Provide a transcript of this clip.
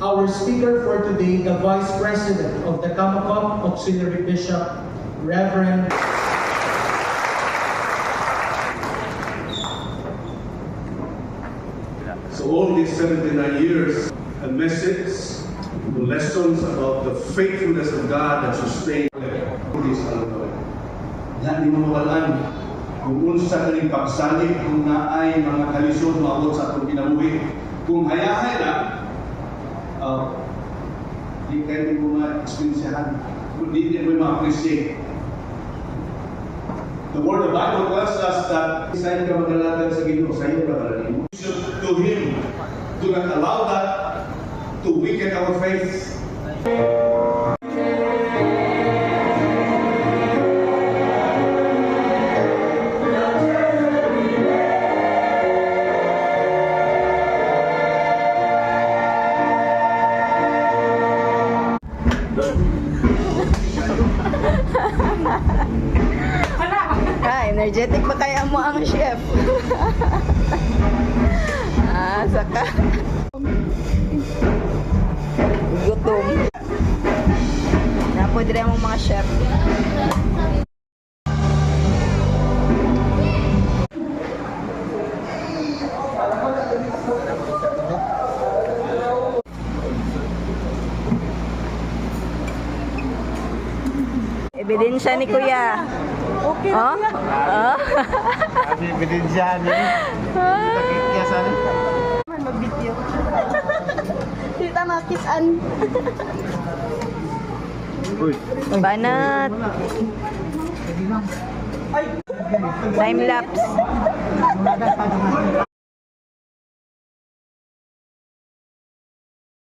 our speaker for today, the Vice President of the Kamakot Auxiliary Bishop, Reverend So all these 79 years, a message, the lessons about the faithfulness of God that sustained this alone. Yan, di mo mawalan. Kung unsa kaning pagsalig, kung naay mga kalisod maabot sa atong kinabuhi. Kung hayahay lang, di kayo mo ma-experiencehan. Di mo ma-appreciate. The Word of the Bible tells us that sa'yo ka magalagan sa Ginoo, sa'yo ka malalim. To Him, do not allow that to weaken our faith. Energetic ba kaya mo ang chef? Saka gutom. Napod rin mo mga chef. Ebidensya ni Kuya. Okay na kuya. Sabi ebidensya niya. Nakikiyasa niya. Mag-video. Kita makisan. Banat. Time lapse.